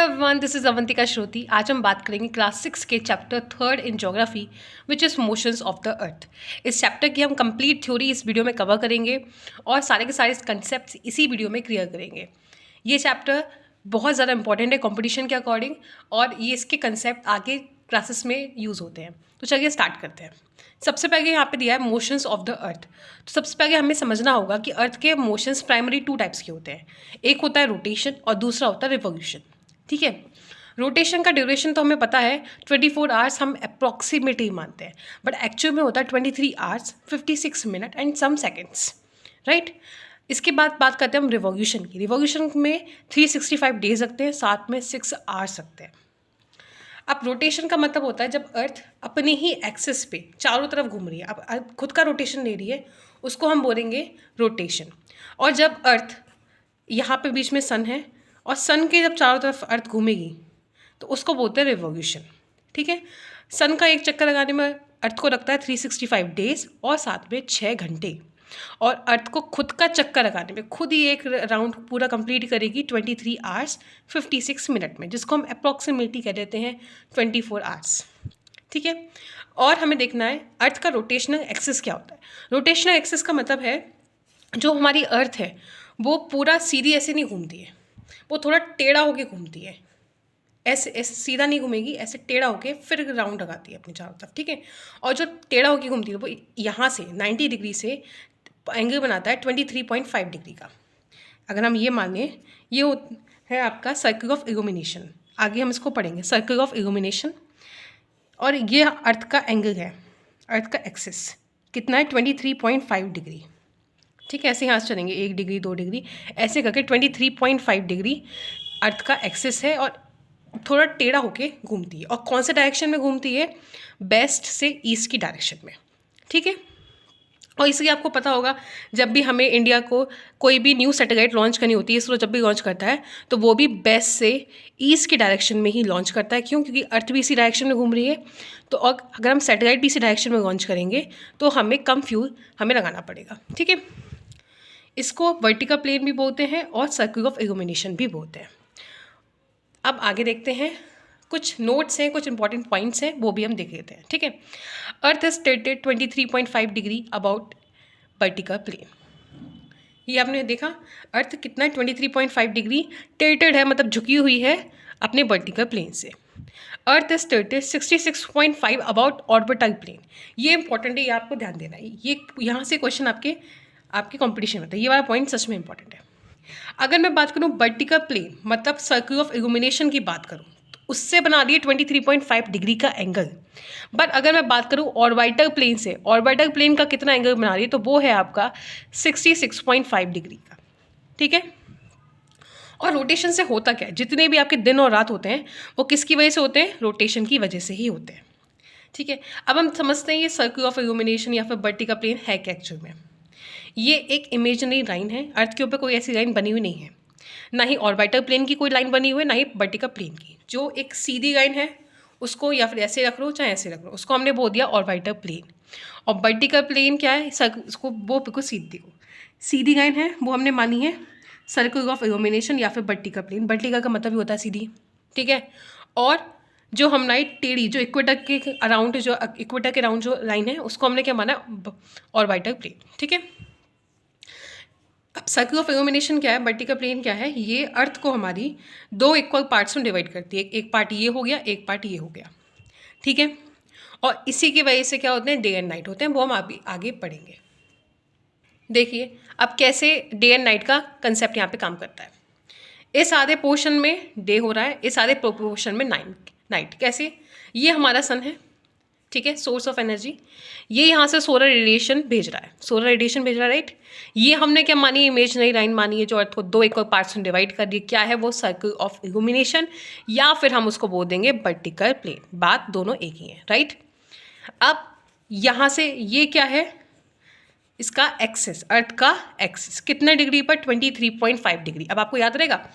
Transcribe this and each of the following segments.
Everyone, this is Avantika श्रुति। आज हम बात करेंगे क्लास 6 के chapter 3 in geography which is motions of the earth. इस चैप्टर की हम कंप्लीट थ्योरी इस वीडियो में कवर करेंगे और सारे के सारे कंसेप्ट इसी वीडियो में क्लियर करेंगे। ये चैप्टर बहुत ज़्यादा इंपॉर्टेंट है कंपटीशन के अकॉर्डिंग और ये इसके कंसेप्ट आगे क्लासेस में यूज़ होते हैं। तो चलिए स्टार्ट करते हैं। सबसे पहले यहाँ पे दिया है मोशंस ऑफ द अर्थ। तो सबसे पहले हमें समझना होगा कि अर्थ के मोशंस प्राइमरी 2 टाइप्स के होते हैं। एक होता है रोटेशन और दूसरा होता है रिवोल्यूशन। ठीक है, रोटेशन का ड्यूरेशन तो हमें पता है 24 आवर्स हम अप्रॉक्सीमेटली मानते हैं, बट एक्चुअल में होता है 23 hours 56 minute and some seconds, right. इसके बाद बात करते हैं हम रिवोल्यूशन की। रिवोल्यूशन में 365 डेज रखते हैं, साथ में 6 आवर्स रखते हैं। अब रोटेशन का मतलब होता है जब अर्थ अपने ही एक्सिस पे चारों तरफ घूम रही है, अब खुद का रोटेशन ले रही है, उसको हम बोलेंगे रोटेशन। और जब अर्थ यहाँ पे बीच में सन है और सन के जब चारों तरफ अर्थ घूमेगी तो उसको बोलते हैं रिवोल्यूशन। ठीक है, सन का एक चक्कर लगाने में अर्थ को लगता है 365 डेज और साथ में 6 घंटे, और अर्थ को खुद का चक्कर लगाने में खुद ही एक राउंड पूरा कंप्लीट करेगी 23 आवर्स 56 मिनट में, जिसको हम अप्रॉक्सीमेटली कह देते हैं 24 आवर्स। ठीक है, और हमें देखना है अर्थ का रोटेशनल एक्सिस क्या होता है। रोटेशनल एक्सिस का मतलब है जो हमारी अर्थ है वो पूरा सीधी ऐसे नहीं घूमती है, वो थोड़ा टेढ़ा होके घूमती है। ऐसे ऐसे सीधा नहीं घूमेगी, ऐसे टेढ़ा होके फिर राउंड लगाती है अपने चारों तरफ। ठीक है, और जो टेढ़ा होके घूमती है वो यहाँ से 90 डिग्री से एंगल बनाता है 23.5 डिग्री का। अगर हम ये माने, ये है आपका सर्कल ऑफ इल्यूमिनेशन। आगे हम इसको पढ़ेंगे, सर्कल ऑफ इल्यूमिनेशन। और ये अर्थ का एंगल है, अर्थ का एक्सिस कितना है 23.5 डिग्री। ठीक है, ऐसे यहाँ से चलेंगे 1 डिग्री 2 डिग्री ऐसे करके 23.5 डिग्री अर्थ का एक्सिस है और थोड़ा टेढ़ा होके घूमती है। और कौन से डायरेक्शन में घूमती है? वेस्ट से ईस्ट की डायरेक्शन में। ठीक है, और इसलिए आपको पता होगा जब भी हमें इंडिया को कोई भी न्यू सैटेलाइट लॉन्च करनी होती है, इसरो जब भी लॉन्च करता है तो वो भी वेस्ट से ईस्ट की डायरेक्शन में ही लॉन्च करता है। क्यों? क्योंकि अर्थ भी इसी डायरेक्शन में घूम रही है। तो अगर हम सैटेलाइट भी इसी डायरेक्शन में लॉन्च करेंगे तो हमें कम फ्यूल हमें लगाना पड़ेगा। ठीक है, इसको वर्टिकल प्लेन भी बोलते हैं और सर्कल ऑफ इल्यूमिनेशन भी बोलते हैं। अब आगे देखते हैं, कुछ नोट्स हैं, कुछ इंपॉर्टेंट पॉइंट्स हैं, वो भी हम देख लेते हैं। ठीक है, earth is tilted 23.5 degree about vertical plane. ये आपने देखा अर्थ कितना 23.5 डिग्री टिल्टेड है, मतलब झुकी हुई है अपने वर्टिकल प्लेन से। Earth is tilted 66.5 about orbital plane. ये इंपॉर्टेंट है, ये आपको ध्यान देना है। ये यहाँ से क्वेश्चन आपके कॉम्पिटिशन में होता है, ये वाला पॉइंट सच में इंपॉर्टेंट है। अगर मैं बात करूँ वर्टिकल प्लेन मतलब सर्कल ऑफ इल्यूमिनेशन की बात करूँ तो उससे बना दिए 23.5 डिग्री का एंगल। बट अगर मैं बात करूँ ऑर्बिटल प्लेन से, ऑर्बिटल प्लेन का कितना एंगल बना रही है तो वो है आपका 66.5 डिग्री का। ठीक है, और रोटेशन से होता क्या है, जितने भी आपके दिन और रात होते हैं वो किसकी वजह से होते हैं? रोटेशन की वजह से ही होते हैं। ठीक है, अब हम समझते हैं ये सर्कल ऑफ इल्यूमिनेशन या फिर वर्टिकल प्लेन है क्या एक्चुअल में। ये एक इमेजिनरी लाइन है, अर्थ के ऊपर कोई ऐसी लाइन बनी हुई नहीं है, ना ही ऑर्बिटल प्लेन की कोई लाइन बनी हुई है, ना ही वर्टिकल प्लेन की। जो एक सीधी लाइन है उसको या फिर ऐसे रख लो चाहे ऐसे रख लो, उसको हमने बोल दिया ऑर्बिटल प्लेन। और वर्टिकल प्लेन क्या है? उसको वो बिल्कुल सीधी लाइन है, वो हमने मानी है सर्कल ऑफ इल्यूमिनेशन या फिर वर्टिकल प्लेन। वर्टिकल का मतलब ही होता है सीधी। ठीक है, और जो हमने टेढ़ी जो इक्वेटर के अराउंड जो लाइन है उसको हमने क्या माना? Orbital plane. ठीक है, अब सर्कल ऑफ इल्यूमिनेशन क्या है, वर्टिकल प्लेन क्या है? ये अर्थ को हमारी 2 इक्वल पार्ट्स में डिवाइड करती है। एक पार्ट ये हो गया, एक पार्ट ये हो गया। ठीक है, और इसी की वजह से क्या होते हैं? डे एंड नाइट होते हैं, वो हम अभी आगे पढ़ेंगे। देखिए अब कैसे डे एंड नाइट का कंसेप्ट यहाँ पे काम करता है। इस आधे पोर्शन में डे हो रहा है, इस आधे पोर्शन में नाइट। कैसे? ये हमारा सन है, ठीक है, सोर्स ऑफ एनर्जी। ये यहाँ से सोलर रेडिएशन भेज रहा है, राइट। ये हमने क्या मानी? इमेजिनरी लाइन मानी है जो अर्थ को 2 इक्वल पार्ट्स में डिवाइड कर दी। क्या है वो? सर्कल ऑफ इल्यूमिनेशन, या फिर हम उसको बोल देंगे वर्टिकल प्लेन। बात दोनों एक ही है, राइट। अब यहाँ से ये क्या है? इसका एक्सिस, अर्थ का एक्सिस कितने डिग्री पर? 23.5 डिग्री। अब आपको याद रहेगा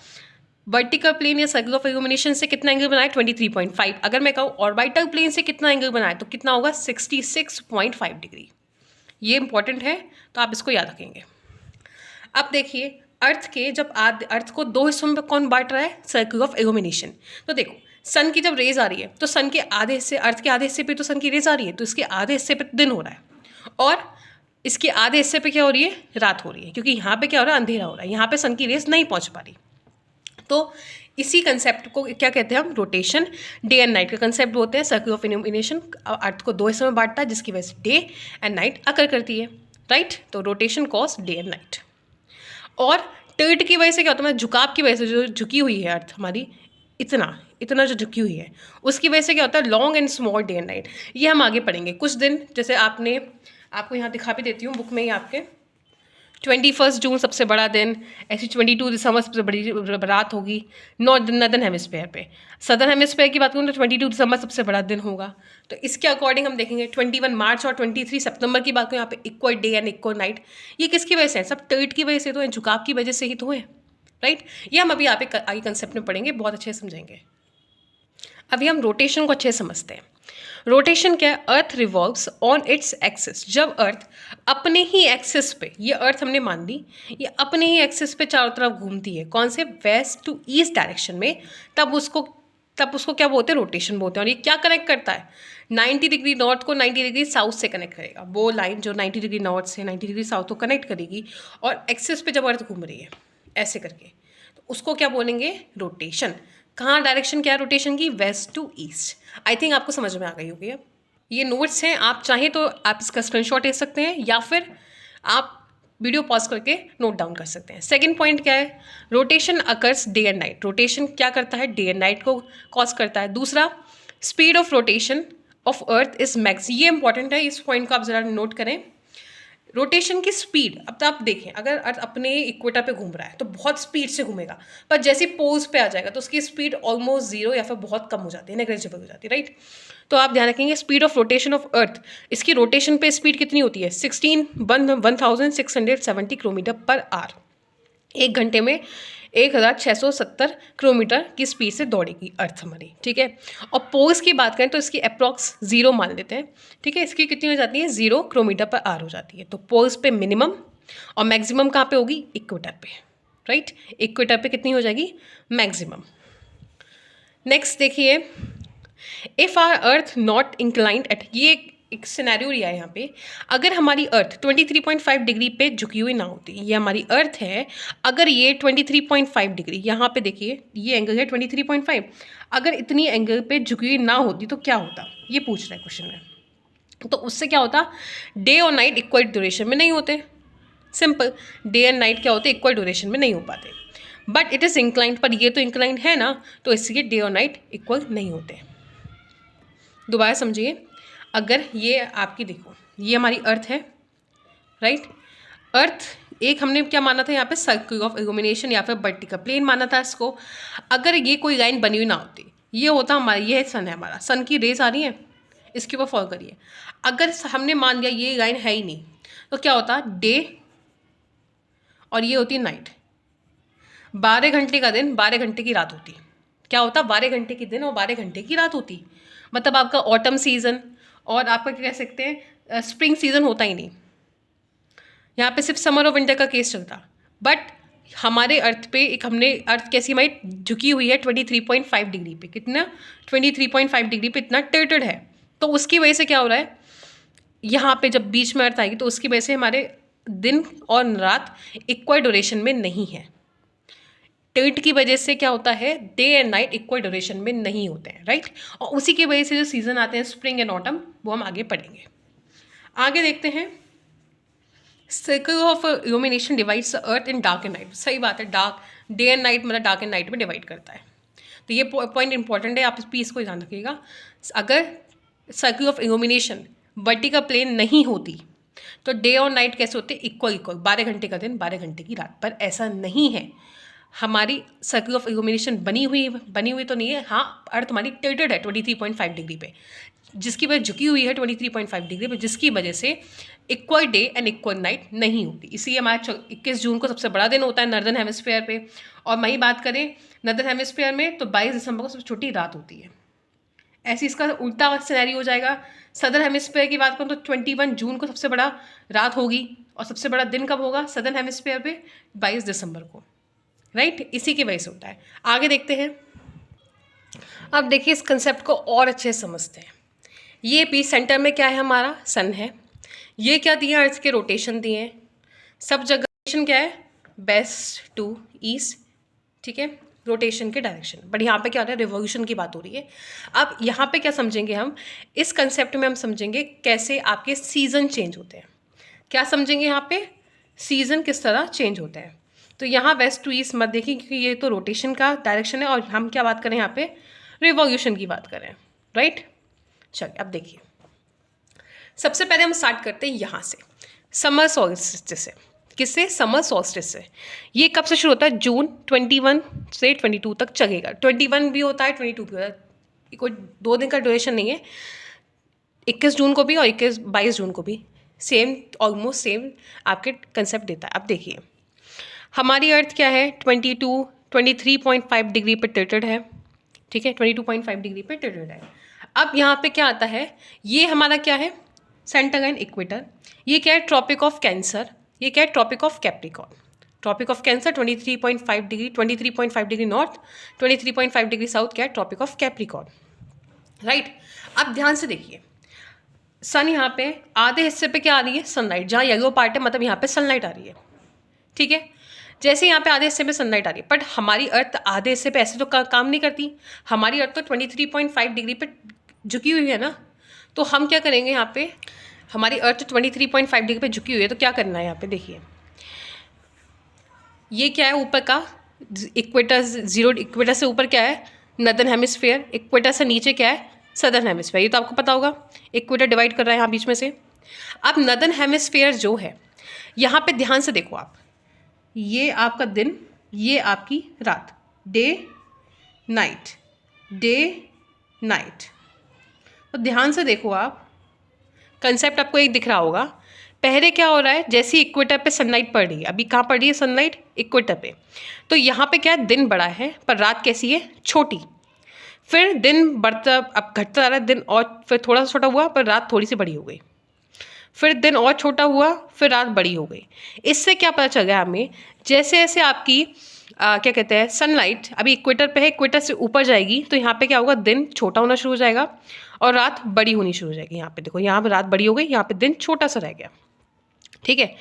वर्टिकल प्लेन या सर्कल ऑफ इल्यूमिनेशन से कितना एंगल बनाए? 23.5। अगर मैं कहूँ ऑर्बिटल प्लेन से कितना एंगल बनाए तो कितना होगा? 66.5 डिग्री। ये इंपॉर्टेंट है तो आप इसको याद रखेंगे। अब देखिए अर्थ के जब अर्थ को दो हिस्सों में कौन बांट रहा है, सर्कल ऑफ इल्यूमिनेशन। तो देखो सन की जब रेज आ रही है तो सन के आधे हिस्से, अर्थ के आधे हिस्से पे तो सन की रेज आ रही है, तो इसके आधे हिस्से पे दिन हो रहा है और इसके आधे हिस्से पे क्या हो रही है, रात हो रही है, क्योंकि यहाँ पे क्या हो रहा है, अंधेरा हो रहा है, यहाँ पे सन की रेज नहीं पहुँच पा रही। तो इसी कंसेप्ट को क्या कहते हैं हम, रोटेशन। डे एंड नाइट का कंसेप्ट होते हैं, सर्कल ऑफ इल्यूमिनेशन अर्थ को दो हिस्सों में बांटता है जिसकी वजह से डे एंड नाइट अकर करती है, राइट। तो rotation cause day and night. और टिल्ट की वजह से क्या होता है, झुकाव की वजह से जो झुकी हुई है अर्थ हमारी, इतना जो झुकी हुई है, उसकी वजह से क्या होता है, long and small day and night. ये हम आगे पढ़ेंगे कुछ दिन, जैसे आपको यहाँ दिखा भी देती हूँ बुक में ही आपके, 21 जून सबसे बड़ा दिन, ऐसी 22 दिसंबर सबसे बड़ी रात होगी नॉर्दर्न हेमिस्फेयर पे। सदर्न हेमिस्फेयर की बात करूँ तो 22 दिसंबर सबसे बड़ा दिन होगा। तो इसके अकॉर्डिंग हम देखेंगे 21 मार्च और 23 सितंबर की बात करूँ, यहाँ पे equal day and equal night. ये किसकी वजह से है, सब टिल्ट की वजह से तो है, झुकाव की वजह से ही तो है, राइट। ये हम अभी आगे कंसेप्ट में पढ़ेंगे, बहुत अच्छे से समझेंगे। अभी हम रोटेशन को अच्छे से समझते हैं। रोटेशन क्या है, earth revolves on its axis. जब अर्थ अपने ही एक्सिस पे, ये अर्थ हमने मान ली, ये अपने ही एक्सिस पे चारों तरफ घूमती है, कौन से, वेस्ट टू ईस्ट डायरेक्शन में, तब उसको क्या बोलते हैं, रोटेशन बोलते हैं। और ये क्या कनेक्ट करता है, 90 डिग्री नॉर्थ को 90 डिग्री साउथ से कनेक्ट करेगा। वो लाइन जो 90 डिग्री नॉर्थ से 90 डिग्री साउथ को कनेक्ट करेगी, और एक्सिस पे जब अर्थ घूम रही है ऐसे करके, तो उसको क्या बोलेंगे, रोटेशन। कहाँ डायरेक्शन क्या है रोटेशन की, west to east. I think आपको समझ में आ गई होगी। अब ये नोट्स हैं, आप चाहें तो आप इसका स्क्रीनशॉट ले सकते हैं या फिर आप वीडियो पॉज करके नोट डाउन कर सकते हैं। सेकंड पॉइंट क्या है, rotation occurs day and night. Rotation क्या करता है, डे एंड नाइट को कॉज करता है। दूसरा, speed of rotation of earth is max. ये इंपॉर्टेंट है, इस पॉइंट को आप ज़रा नोट करें। रोटेशन की स्पीड, अब तो आप देखें, अगर अर्थ अपने इक्वेटर पे घूम रहा है तो बहुत स्पीड से घूमेगा, पर जैसे पोल्स पे आ जाएगा तो उसकी स्पीड ऑलमोस्ट जीरो या फिर बहुत कम हो जाती है, नेग्लिजिबल हो जाती है, राइट। तो आप ध्यान रखेंगे, speed of rotation of earth, इसकी रोटेशन पे स्पीड कितनी होती है, 1670 किलोमीटर पर आवर। एक घंटे में 1670 किलोमीटर की स्पीड से दौड़ेगी अर्थ हमारी, ठीक है। और पोल्स की बात करें तो इसकी अप्रॉक्स 0 मान लेते हैं, ठीक है। इसकी कितनी हो जाती है, 0 किलोमीटर पर आवर हो जाती है। तो पोल्स पे मिनिमम और मैक्सिमम कहाँ पे होगी, इक्वेटर पे, राइट। इक्वेटर पे कितनी हो जाएगी, मैक्सिमम। नेक्स्ट देखिए, if are earth not inclined at, ये एक सिनेरियो लिया है यहाँ पे, अगर हमारी अर्थ 23.5 डिग्री पे झुकी हुई ना होती, ये हमारी अर्थ है, अगर ये 23.5 डिग्री, यहाँ पे देखिए ये एंगल है 23.5, अगर इतनी एंगल पे झुकी हुई ना होती तो क्या होता, ये पूछ रहा है क्वेश्चन में। तो उससे क्या होता, डे और नाइट इक्वल ड्यूरेशन में नहीं होते, सिंपल, डे एंड नाइट क्या होते, इक्वल ड्यूरेशन में नहीं हो पाते। बट इट इज़ इंक्लाइंड, पर ये तो इंक्लाइंड है ना, तो इसलिए डे और नाइट इक्वल नहीं होते। दोबारा समझिए, अगर ये आपकी देखो, ये हमारी अर्थ है, राइट। अर्थ एक हमने क्या माना था यहाँ पे, सर्कल ऑफ इल्यूमिनेशन या फिर वर्टिकल प्लेन माना था इसको। अगर ये कोई लाइन बनी हुई ना होती, ये होता हमारा, ये सन है हमारा, सन की रेज आ रही है, इसके ऊपर फॉलो करिए। अगर हमने मान लिया ये लाइन है ही नहीं, तो क्या होता, डे और ये होती नाइट, 12 घंटे का दिन 12 घंटे की रात होती। क्या होता, 12 घंटे की दिन और 12 घंटे की रात होती। मतलब आपका ऑटम सीजन और आपका क्या कह सकते हैं, स्प्रिंग सीजन होता ही नहीं, यहाँ पे सिर्फ समर और विंटर का केस चलता। बट हमारे अर्थ पे एक, हमने अर्थ कैसी हमारी झुकी हुई है 23.5 डिग्री पे, कितना 23.5 डिग्री पे इतना टिल्टेड है, तो उसकी वजह से क्या हो रहा है, यहाँ पे जब बीच में अर्थ आएगी तो उसकी वजह से हमारे दिन और रात इक्वल ड्यूरेशन में नहीं है। टिल्ट की वजह से क्या होता है, day and night equal duration में नहीं होते हैं, राइट। और उसी की वजह से जो सीजन आते हैं स्प्रिंग एंड ऑटम, वो हम आगे पढ़ेंगे। आगे देखते हैं, circle of illumination divides the earth in dark and night. सही बात है, डार्क, डे एंड नाइट मतलब डार्क एंड नाइट में डिवाइड करता है। तो ये पॉइंट इंपॉर्टेंट है, आप इस पीस को ध्यान रखिएगा। अगर circle of illumination vertical plane नहीं होती तो डे और नाइट कैसे होते, इक्वल, 12 घंटे का दिन 12 घंटे की रात। पर ऐसा नहीं है, हमारी सर्कल ऑफ इल्यूमिनेशन बनी हुई तो नहीं है। हाँ, अर्थ हमारी टिल्टेड है 23.5 डिग्री पे, जिसकी वजह झुकी हुई है 23.5 डिग्री पे, जिसकी वजह से equal day and equal night नहीं होती। इसीलिए हमारा 21 जून को सबसे बड़ा दिन होता है नॉर्दर्न हेमिस्फीयर पे। और वहीं बात करें नॉर्दर्न हेमिस्फीयर में तो 22 दिसंबर को सबसे छोटी रात होती है। ऐसे इसका उल्टा सिनेरियो हो जाएगा। सदर्न हेमिस्फीयर की बात करूँ तो 21 जून को सबसे बड़ा रात होगी और सबसे बड़ा दिन कब होगा सदर्न हेमिस्फीयर पे 22 दिसंबर को, राइट। इसी की वजह से होता है। आगे देखते हैं। अब देखिए इस कंसेप्ट को और अच्छे से समझते हैं। ये पी सेंटर में क्या है हमारा सन है। ये क्या दिए अर्थ के रोटेशन दिए हैं, सब जगह रोटेशन क्या है वेस्ट टू ईस्ट, ठीक है, रोटेशन के डायरेक्शन। बट यहाँ पे क्या हो रहा है रिवॉल्यूशन की बात हो रही है। अब यहाँ पे क्या समझेंगे हम, इस कंसेप्ट में हम समझेंगे कैसे आपके सीजन चेंज होते हैं। क्या समझेंगे यहाँ पे, सीजन किस तरह चेंज होते हैं। तो यहाँ वेस्ट टू ईस्ट मत देखिए क्योंकि ये तो रोटेशन का डायरेक्शन है और हम क्या बात करें यहाँ पे रिवॉल्यूशन की बात करें, राइट। चलिए अब देखिए सबसे पहले हम स्टार्ट करते हैं यहाँ से समर सॉल्स्टिस से। किससे, समर सॉल्स्टिस से। ये कब से शुरू होता है, जून 21 से 22 तक चलेगा। 21 भी होता है 22 भी होता है, कोई 2 दिन का ड्यूरेशन नहीं है। 21 जून को भी और 22 जून को भी सेम, ऑलमोस्ट सेम आपके कंसेप्ट देता है। अब देखिए हमारी अर्थ क्या है 23.5 डिग्री पर टिल्टेड है, ठीक है, 22.5 डिग्री पर टिल्टेड है। अब यहाँ पे क्या आता है, ये हमारा क्या है सेंटर एंड इक्वेटर। ये क्या है ट्रॉपिक ऑफ कैंसर, ये क्या है tropic of Capricorn. Tropic of Cancer 23.5 degree, 23.5 degree north, 23.5 degree south क्या है ट्रॉपिक ऑफ कैप्रिकॉर्न, राइट। अब ध्यान से देखिए सन यहाँ पे आधे हिस्से पे क्या आ रही है सनलाइट, जहाँ येलो पार्ट है मतलब यहाँ पे सनलाइट आ रही है, ठीक है। जैसे यहाँ पे आधे हिस्से में सनलाइट आ रही है, बट हमारी अर्थ आधे हिस्से पे ऐसे तो काम नहीं करती। हमारी अर्थ तो 23.5 डिग्री पे झुकी हुई है ना, तो हम क्या करेंगे यहाँ पे, हमारी अर्थ 23.5 डिग्री पे झुकी हुई है तो क्या करना है यहाँ पे देखिए, ये क्या है ऊपर का इक्वेटर, जीरो इक्वेटर से ऊपर क्या है नदर्न हेमिस्फीयर, इक्वेटर से नीचे क्या है सदर्न हेमिस्फीयर। ये तो आपको पता होगा, इक्वेटर डिवाइड कर रहा है यहाँ बीच में से। अब नदर्न हेमिस्फीयर जो है यहाँ पे ध्यान से देखो आप, ये आपका दिन, ये आपकी रात, डे नाइट, डे नाइट। तो ध्यान से देखो आप, कंसेप्ट आपको एक दिख रहा होगा। पहले क्या हो रहा है, जैसे ही इक्वेटर पे सनलाइट पड़ रही है, अभी कहाँ पड़ रही है सनलाइट इक्वेटर पे, तो यहाँ पे क्या है दिन बड़ा है पर रात कैसी है छोटी। फिर दिन बढ़ता, अब घटता जा रहा है दिन, और फिर थोड़ा सा छोटा हुआ पर रात थोड़ी सी बड़ी हो गई, फिर दिन और छोटा हुआ फिर रात बड़ी हो गई। इससे क्या पता चल गया हमें, जैसे जैसे आपकी क्या कहते हैं सनलाइट अभी इक्वेटर पे है, इक्वेटर से ऊपर जाएगी तो यहाँ पे क्या होगा दिन छोटा होना शुरू हो जाएगा और रात बड़ी होनी शुरू हो जाएगी। यहाँ पे देखो, यहाँ पे रात बड़ी हो गई, यहाँ पे दिन छोटा सा रह गया, ठीक है।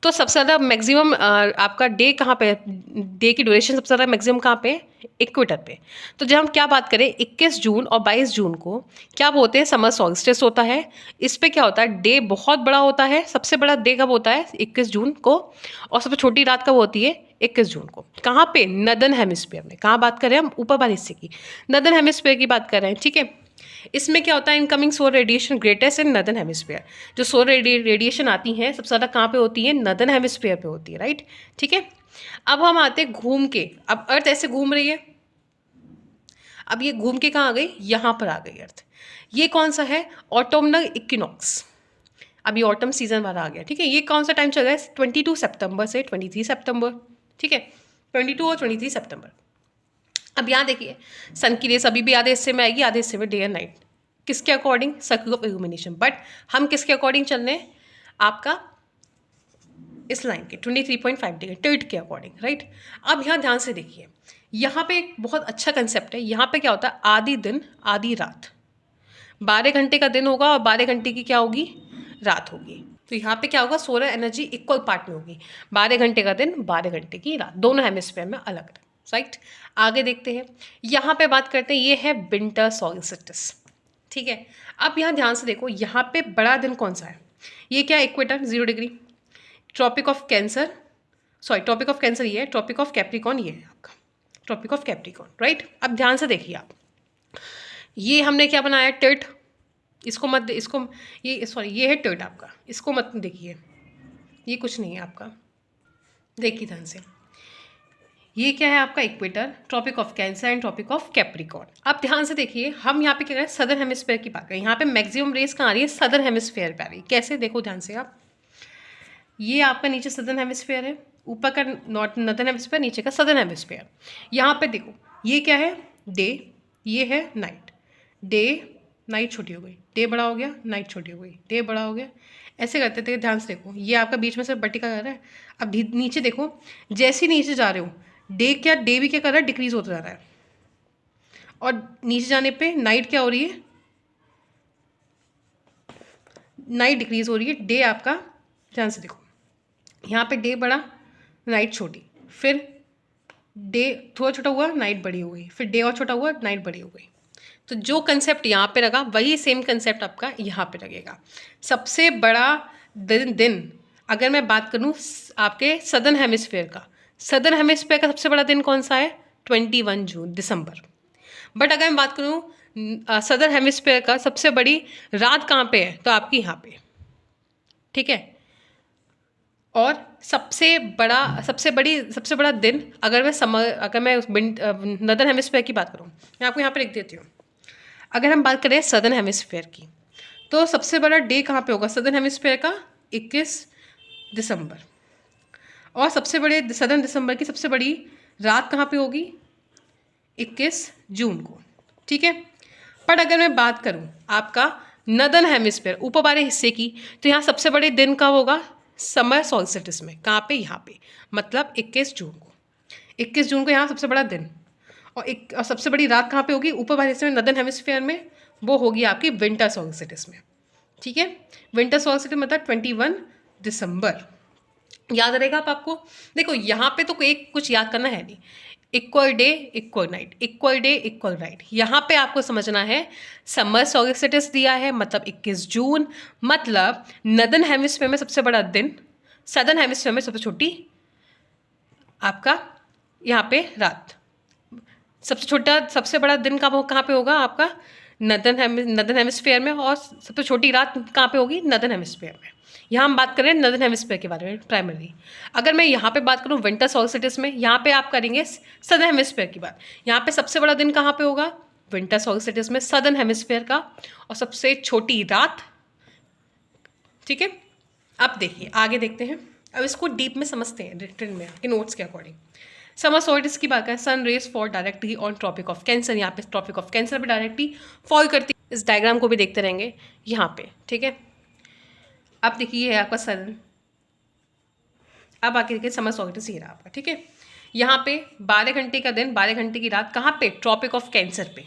तो सबसे ज़्यादा मैक्सिमम आपका डे कहाँ पे, डे की ड्यूरेशन सबसे ज़्यादा मैक्सिमम कहाँ पे, इक्वेटर पे। तो जब हम क्या बात करें 21 जून और 22 जून को क्या बोलते हैं समर सॉल्स्टिस होता है। इस पे क्या होता है डे बहुत बड़ा होता है, सबसे बड़ा डे कब होता है 21 जून को, और सबसे छोटी रात कब होती है 21 जून को। कहाँ पे, नदर्न हेमिस्फीयर में। कहाँ बात कर रहे हैं हम, ऊपर वाले हिस्से की, नदर्न हेमिस्फीयर की बात कर रहे हैं, ठीक है। इसमें क्या होता है इनकमिंग सोलर रेडिएशन ग्रेटेस्ट इन नदर्न हेमिस्फीयर। जो सोलर रेडिएशन आती हैं सबसे ज़्यादा कहाँ पे होती है, नदर्न हेमिस्फीयर पे होती है, राइट, ठीक है। अब हम आते हैं घूम के, अब अर्थ ऐसे घूम रही है, अब ये घूम के कहाँ आ गई, यहाँ पर आ गई अर्थ। ये कौन सा है, ऑटोमनल इक्विनॉक्स। अभी ऑटम सीजन वाला आ गया, ठीक है। ये कौन सा टाइम चल रहा है 22 सितंबर से 23 सितंबर, ठीक है, 22 और 23 सितंबर। अब यहाँ देखिए सन की रेस अभी भी आधे हिस्से में आएगी, आधे हिस्से में डे एंड नाइट, किसके according, circle of illumination. But हम किसके अकॉर्डिंग चल रहे हैं, आपका इस लाइन के 23.5 डिग्री टिल्ट के अकॉर्डिंग, राइट। अब यहाँ ध्यान से देखिए, यहाँ पे एक बहुत अच्छा कंसेप्ट है। यहाँ पे क्या होता है आधी दिन आधी रात, 12 घंटे का दिन होगा और 12 घंटे की क्या होगी रात होगी। तो यहाँ पे क्या होगा सोलर एनर्जी इक्वल पार्ट में होगी, 12 घंटे का दिन 12 घंटे की रात, दोनों हेमिस्फीयर में अलग, राइट। आगे देखते हैं, यहाँ पे बात करते हैं, ये है विंटर सॉल्स्टिस, ठीक है। अब यहाँ ध्यान से देखो, यहाँ पे बड़ा दिन कौन सा है, ये क्या है equator 0 degree, tropic of Cancer, sorry tropic of Cancer ये है, ट्रॉपिक ऑफ कैप्रिकॉर्न ये है आपका, ट्रॉपिक ऑफ कैप्रिकॉर्न, राइट। अब ध्यान से देखिए आप, ये हमने क्या बनाया टिल्ट, इसको मत, इसको ये सॉरी ये है टिल्ट आपका, इसको मत देखिए, ये कुछ नहीं है आपका, देखिए ध्यान से, ये क्या है आपका equator, tropic of Cancer and tropic of Capricorn. अब ध्यान से देखिए, हम यहाँ पे क्या करें सदर्न हेमिस्फीयर की बात करें, यहाँ पे मैक्सिमम रेस कहाँ आ रही है सदर्न हेमिस्फीयर पे आ रही है। कैसे, देखो ध्यान से आप, ये आपका नीचे सदर्न हेमिस्फीयर है, ऊपर का नॉर्थ नदर्न हेमिस्फीयर, नीचे का सदर्न हेमिस्फीयर। यहाँ पे देखो ये क्या है डे, ये है नाइट, डे, नाइट छोटी हो गई, डे बड़ा हो गया, नाइट छोटी हो गई, डे बड़ा हो गया, ऐसे करते थे। ध्यान से देखो, ये आपका बीच में से वर्टिकल कर रहा है। अब नीचे देखो, जैसे ही नीचे जा रहे हो, डे भी क्या कर रहा है, डिक्रीज होता जा रहा है, और नीचे जाने पे नाइट क्या हो रही है, नाइट डिक्रीज हो रही है, डे आपका, ध्यान से देखो, यहाँ पे डे बड़ा, नाइट छोटी, फिर डे थोड़ा छोटा हुआ, नाइट बड़ी हो गई, फिर डे और छोटा हुआ, नाइट बड़ी हो गई। तो जो कंसेप्ट यहाँ पे लगा वही सेम कंसेप्ट आपका यहाँ पे लगेगा। सबसे बड़ा दिन अगर मैं बात करूँ आपके सदर्न हेमिस्फेयर का, सदर्न हेमिस्फेयर का सबसे बड़ा दिन कौन सा है, 21 जून, दिसंबर। बट अगर मैं बात करूँ सदर्न हेमिस्फेयर का सबसे बड़ी रात कहाँ पे है, तो आपकी यहाँ पे, ठीक है। और सबसे बड़ा दिन अगर मैं नदर्न हेमिस्फेयर की बात करूँ, मैं आपको यहाँ पे लिख देती हूँ। अगर हम बात करें सदर्न हेमिस्फेयर की, तो सबसे बड़ा डे कहाँ पे होगा सदर्न हेमिस्फेयर का, 21 दिसंबर। और सबसे बड़े सदर्न दिसंबर की सबसे बड़ी रात कहाँ पे होगी, 21 जून को, ठीक है। पर अगर मैं बात करूँ आपका नदर्न हेमिस्फेयर ऊपर वाले हिस्से की, तो यहाँ सबसे बड़े दिन कब होगा, समर सॉल्स्टिस में, कहाँ पे, यहाँ पे, मतलब 21 जून को, 21 जून को यहाँ सबसे बड़ा दिन। और सबसे बड़ी रात कहाँ पे होगी, ऊपर वाले हिस्से में नदर्न हेमिस्फेयर में, वो होगी आपकी विंटर सॉल्स्टिस में, ठीक है। विंटर सॉल्स्टिस मतलब 21 दिसंबर, याद रहेगा आप आपको। देखो यहाँ पे तो एक कुछ याद करना है नहीं, equal day equal night, equal day equal night. यहाँ पे आपको समझना है समर सॉल्स्टिस दिया है मतलब 21 जून, मतलब नदर्न हेमिस्फेयर में सबसे बड़ा दिन, सदर्न हेमिस्फेयर में सबसे छोटी आपका यहाँ पे रात। सबसे बड़ा दिन कहाँ पे होगा आपका, नदर्न हेमिस्फेयर में, और सबसे छोटी रात कहाँ पे होगी, नदर्न हेमिस्फेयर में। यहाँ हम बात करें नदर्न हेमिस्फेयर के बारे में प्राइमरी। अगर मैं यहाँ पे बात करूँ विंटर सॉल्स्टिस में, यहाँ पे आप करेंगे सदर्न हेमिस्फेयर की बात। यहाँ पे सबसे बड़ा दिन कहाँ पे होगा, विंटर सॉल्स्टिस में, सदर्न हेमिस्फेयर का, और सबसे छोटी रात, ठीक है। अब देखिए आगे देखते हैं, अब इसको डीप में समझते हैं रिटन में आपके नोट्स के अकॉर्डिंग। समर सॉल्स्टिस की बात करें, sun rays fall directly on tropic of Cancer, यहाँ पे ट्रॉपिक ऑफ कैंसर पे डायरेक्टली फॉल करती है। इस डायग्राम को भी देखते रहेंगे यहाँ पे, ठीक है। अब देखिए है आपका सन, अब आके देखिए समर सॉल्स्टिस ये रहा आपका, ठीक है। यहाँ पे 12 घंटे का दिन, 12 घंटे की रात, कहाँ पे, ट्रॉपिक ऑफ कैंसर पे।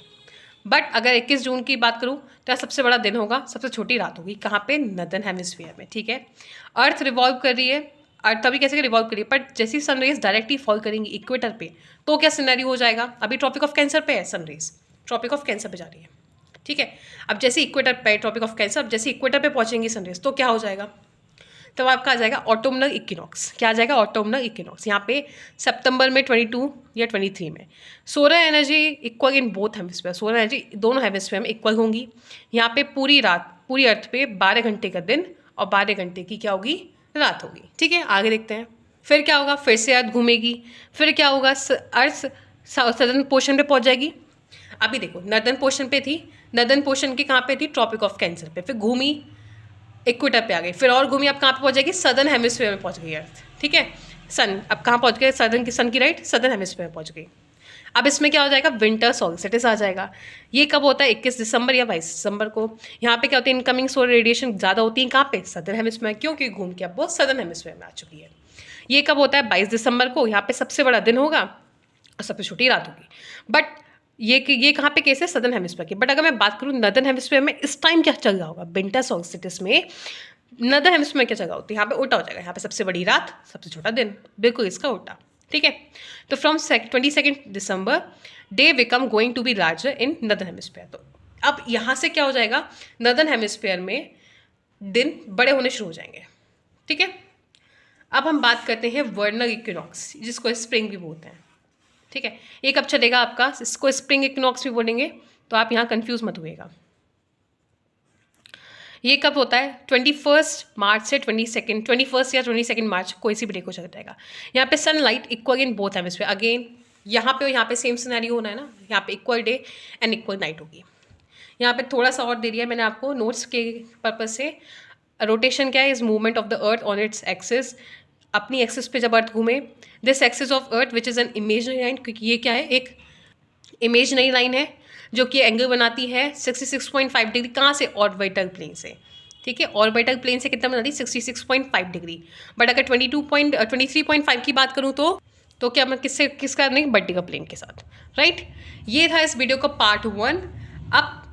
बट अगर 21 जून की बात करूँ तो सबसे बड़ा दिन होगा, सबसे छोटी रात होगी, कहाँ पे, नदर्न हेमिस्फीयर में, ठीक है। अर्थ रिवॉल्व कर रही है, अर्थ तभी कैसे रिवॉल्व करिए, बट जैसी सनरेज डायरेक्टली फॉल करेंगी इक्वेटर पे, तो क्या सिनेरियो हो जाएगा, अभी ट्रॉपिक ऑफ कैंसर पे है सनरेज, ट्रॉपिक ऑफ कैंसर पे जा रही है, ठीक है। अब जैसे इक्वेटर पे ट्रॉपिक ऑफ कैंसर, अब जैसे इक्वेटर पे पहुंचेंगी सनरेज, तो क्या हो जाएगा, तब आपका आ जाएगा ऑटोमनल इक्विनॉक्स। क्या आ जाएगा, ऑटोमनल इक्विनॉक्स। यहाँ पे सितंबर में 22 या 23 में solar energy equal in both hemisphere, solar energy दोनों हेमिस्फीयर में इक्वल होंगी। यहाँ पे पूरी रात, पूरी अर्थ पे 12 घंटे का दिन और 12 घंटे की क्या होगी, रात होगी, ठीक है। आगे देखते हैं, फिर क्या होगा, फिर से अर्थ घूमेगी, फिर क्या होगा, अर्थ सदर्न पोर्शन पे पहुँच जाएगी। अभी देखो नदर्न पोर्शन पे थी, नदर्न पोर्शन की कहाँ पे थी, ट्रॉपिक ऑफ कैंसर पे, फिर घूमी इक्वेटर पे आ गई, फिर और घूमी, अब कहाँ पे पहुँच जाएगी, सदर्न हेमिस्फीयर में पहुँच गई अर्थ, ठीक है। सन अब कहाँ पहुँच गए, सन की राइट, सदर्न हेमिस्फीयर में पहुँच गई। अब इसमें क्या हो जाएगा, विंटर सॉल्स्टिस आ जाएगा। ये कब होता है, 21 दिसंबर या 22 दिसंबर को। यहाँ पे क्या होती है, इनकमिंग सोलर रेडिएशन ज़्यादा होती है, कहाँ पे, सदर्न हेमिस्फीयर में, क्योंकि घूम के अब वो सदर्न हेमिस्फीयर में आ चुकी है। ये कब होता है, 22 दिसंबर को। यहाँ पे सबसे बड़ा दिन होगा और सबसे छोटी रात होगी। बट ये कहाँ पे केस है, सदर्न हेमिस्फीयर की। बट अगर मैं बात करूँ नदर्न हेमिस्फीयर में इस टाइम क्या चल रहा होगा, विंटर सॉल्स्टिस में नदर्न हेमिस्फीयर में क्या जगह होती है, यहाँ पे उल्टा हो जाएगा, यहाँ पे सबसे बड़ी रात, सबसे छोटा दिन, बिल्कुल इसका उल्टा, ठीक है। तो from 22 December day become going to be larger in northern hemisphere. तो अब यहाँ से क्या हो जाएगा, नदर्न हेमिस्फीयर में दिन बड़े होने शुरू हो जाएंगे, ठीक है। अब हम बात करते हैं वर्नल इक्विनॉक्स, जिसको स्प्रिंग भी बोलते हैं, ठीक है। ये कब चलेगा आपका, इसको स्प्रिंग इक्विनॉक्स भी बोलेंगे, तो आप यहाँ कंफ्यूज मत हुएगा। ये कब होता है, 21 मार्च से 21 या 22 मार्च, कोई सी भी डे को चल जाएगा। यहाँ पे sunlight equal in both hemisphere, again यहाँ पे सेम सिनेरियो होना है ना, यहाँ पे equal day and equal night होगी। यहाँ पे थोड़ा सा और दे दिया है मैंने आपको नोट्स के पर्पज से। रोटेशन क्या है, is movement of the earth on its axis, अपनी एक्सिस पे जब अर्थ घूमे। This axis of earth which is an imaginary line, क्योंकि ये क्या है, एक इमेजनरी लाइन है जो कि एंगल बनाती है 66.5 डिग्री, कहाँ से, ऑर्बिटल प्लेन से, ठीक है। ऑर्बिटल प्लेन से कितना बनाती है, 66.5 डिग्री। बट अगर 23.5 की बात करूँ तो क्या मैं किसका नहीं, वर्टिकल प्लेन के साथ, राइट। ये था इस वीडियो का पार्ट 1। अब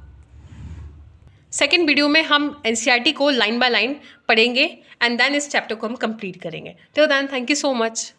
सेकेंड वीडियो में हम एनसीईआरटी को लाइन बाय लाइन पढ़ेंगे एंड देन इस चैप्टर को हम कंप्लीट करेंगे। Till then thank you so much.